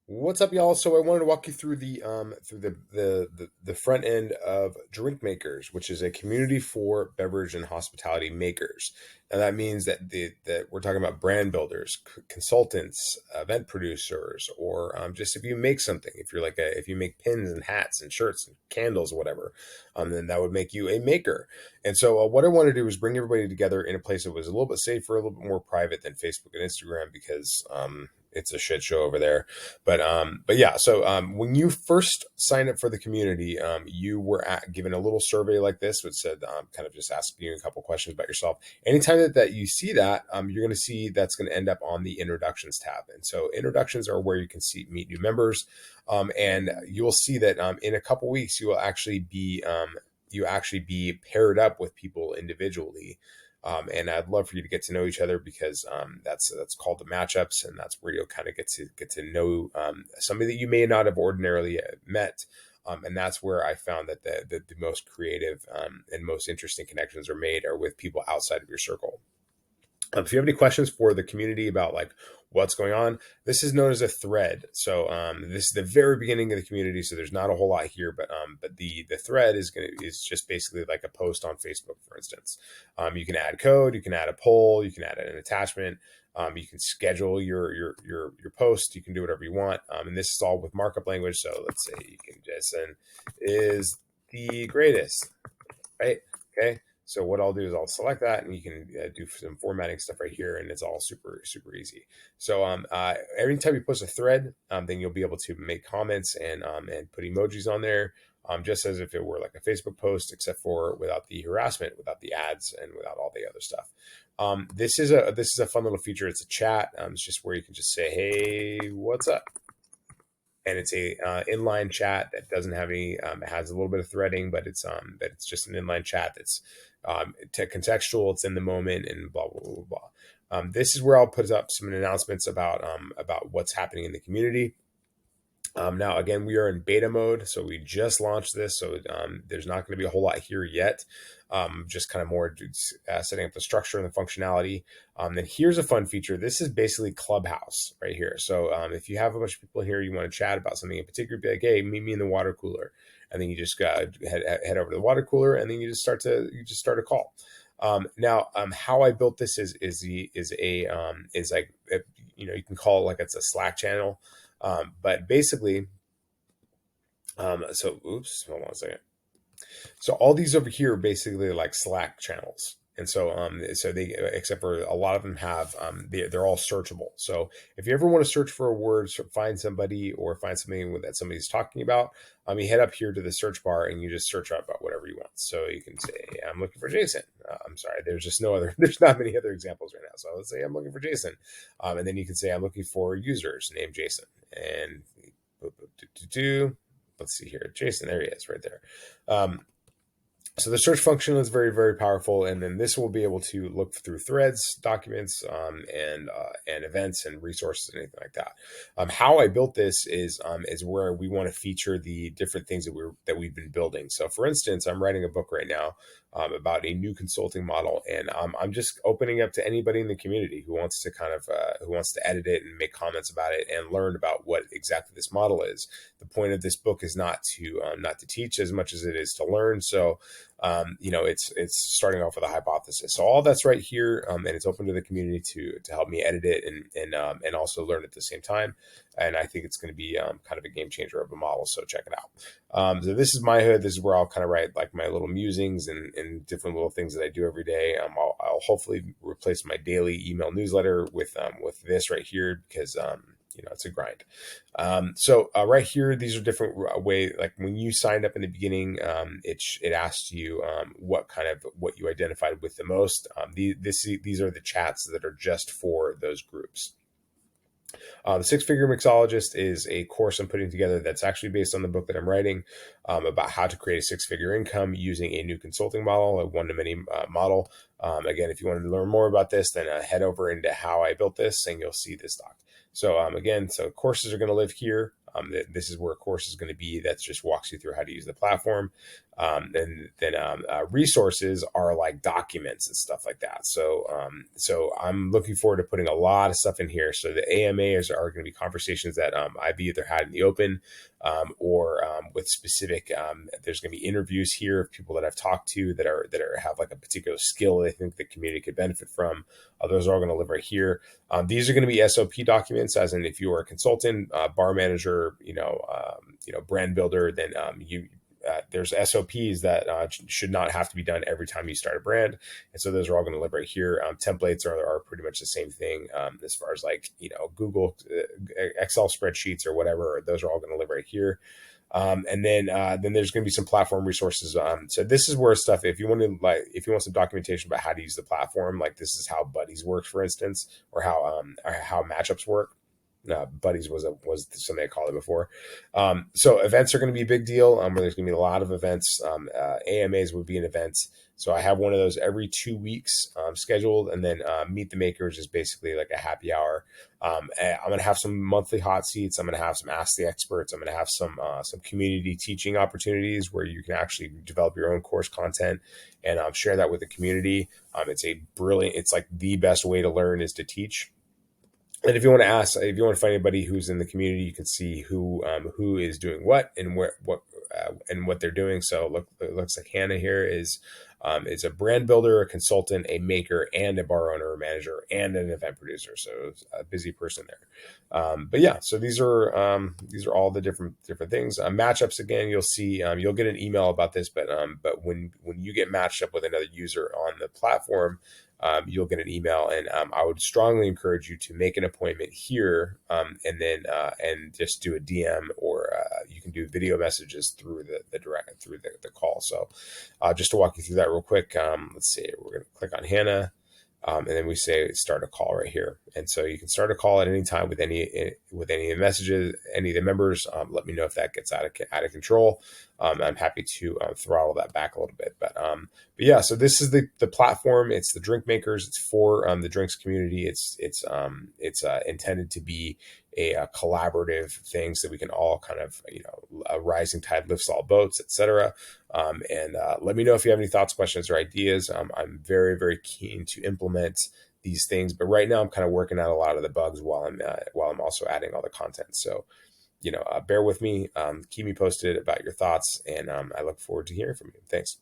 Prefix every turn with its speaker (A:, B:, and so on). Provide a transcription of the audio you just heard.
A: What's up, y'all? So I wanted to walk you through the front end of DrinkMakers, which is a community for beverage and hospitality makers. And that means that we're talking about brand builders, consultants, event producers, or just if you make something, if you make pins and hats and shirts and candles, whatever, then that would make you a maker. And so what I want to do is bring everybody together in a place that was a little bit safer, a little bit more private than Facebook and Instagram because it's a shit show over there. But yeah, so when you first signed up for the community, you were given a little survey like this, which said kind of just asking you a couple questions about yourself. Anytime that you see that, you're going to see that's going to end up on the introductions tab. And so introductions are where you can meet new members, and you will see that in a couple weeks you actually be paired up with people individually. And I'd love for you to get to know each other because that's called the matchups, and that's where you'll kind of get to know somebody that you may not have ordinarily met. And that's where I found that the most creative and most interesting connections are made are with people outside of your circle. If you have any questions for the community about like what's going on, this is known as a thread. So this is the very beginning of the community. So there's not a whole lot here, but the thread is just basically like a post on Facebook, for instance. You can add code, you can add a poll, you can add an attachment. You can schedule your post. You can do whatever you want. And this is all with markup language. So let's say you can Jason is the greatest, right? Okay. So what I'll do is I'll select that, and you can do some formatting stuff right here, and it's all super, super easy. So every time you post a thread, then you'll be able to make comments and put emojis on there, just as if it were like a Facebook post, except for without the harassment, without the ads, and without all the other stuff. This is a fun little feature. It's a chat. It's just where you can just say, "Hey, what's up?" And it's a inline chat that doesn't have any. It has a little bit of threading, but it's just an inline chat that's contextual. It's in the moment, and blah blah blah blah. This is where I'll put up some announcements about what's happening in the community. Now, again, we are in beta mode, so we just launched this, so there's not going to be a whole lot here yet. Just kind of more setting up the structure and the functionality. Then here's a fun feature. This is basically Clubhouse right here. So if you have a bunch of people here, you want to chat about something in particular, be like, hey, meet me in the water cooler. And then you just head over to the water cooler, and then you just start a call. Now, how I built this is like, you can call it like it's a Slack channel. But basically, oops, hold on a second. So all these over here are basically like Slack channels. And so they, except for a lot of them have, they're all searchable. So if you ever want to search for a word, find somebody or find something that somebody's talking about, you head up here to the search bar and you just search up about whatever you want. So you can say, I'm looking for Jason. I'm sorry, there's not many other examples right now. So let's say I'm looking for Jason. And then you can say, I'm looking for users named Jason. And let's see here, Jason, there he is right there. So the search function is very, very powerful, and then this will be able to look through threads, documents, and events and resources and anything like that. How I built this is where we want to feature the different things that we've been building. So, for instance, I'm writing a book right now about a new consulting model, and I'm just opening up to anybody in the community who wants to who wants to edit it and make comments about it and learn about what exactly this model is. The point of this book is not to teach as much as it is to learn. So it's starting off with a hypothesis. So all that's right here, and it's open to the community to help me edit it and also learn at the same time. And I think it's going to be kind of a game changer of a model. So check it out. So this is my hood. This is where I'll kind of write like my little musings and different little things that I do every day. I'll hopefully replace my daily email newsletter with this right here because it's a grind. So right here, these are different ways. Like when you signed up in the beginning, it asked you what you identified with the most. These are the chats that are just for those groups. The Six-Figure Mixologist is a course I'm putting together that's actually based on the book that I'm writing about how to create a six-figure income using a new consulting model, a one-to-many model. Again, if you want to learn more about this, then head over into how I built this, and you'll see this doc. So so courses are going to live here. This is where a course is going to be. That just walks you through how to use the platform. And then resources are like documents and stuff like that. So I'm looking forward to putting a lot of stuff in here. So the AMAs are going to be conversations that I've either had in the open, or with specific. There's going to be interviews here of people that I've talked to that have like a particular skill they think the community could benefit from. Those are all going to live right here. These are going to be SOP documents, as in if you are a consultant, bar manager, brand builder, then there's SOPs that should not have to be done every time you start a brand. And so those are all going to live right here. Templates are pretty much the same thing, as far as like, Google, Excel spreadsheets or whatever. Those are all going to live right here. And then there's going to be some platform resources. So this is where stuff, if you want some documentation about how to use the platform, like this is how Buddies works, for instance, or how matchups work. Buddies was something I called it before. So events are going to be a big deal. Where there's going to be a lot of events. AMAs would be an event. So I have one of those every 2 weeks scheduled, and then Meet the Makers is basically like a happy hour. I'm going to have some monthly hot seats. I'm going to have some Ask the Experts. I'm going to have some community teaching opportunities where you can actually develop your own course content and share that with the community. It's like the best way to learn is to teach. And if you want to find anybody who's in the community, you can see who is doing what and what they're doing. So it looks like Hannah here is a brand builder, a consultant, a maker, and a bar owner, or manager, and an event producer. So it's a busy person there. But yeah, so these are all the different things. Matchups, again, you'll see, you'll get an email about this, but when you get matched up with another user on the platform, you'll get an email, and I would strongly encourage you to make an appointment here, and then and just do a DM, or you can do video messages through the call. So just to walk you through that real quick, let's see. We're going to click on Hannah. And then we say start a call right here. And so you can start a call at any time with any of the messages, any of the members. Let me know if that gets out of control. I'm happy to throttle that back a little bit. But yeah, so this is the platform. It's the DrinkMakers. It's for the drinks community. It's intended to be a collaborative thing, so we can all kind of, a rising tide lifts all boats, etc. And let me know if you have any thoughts, questions, or ideas. I'm very, very keen to implement these things, but right now I'm kind of working out a lot of the bugs while I'm also adding all the content. So, bear with me, keep me posted about your thoughts, and I look forward to hearing from you. Thanks.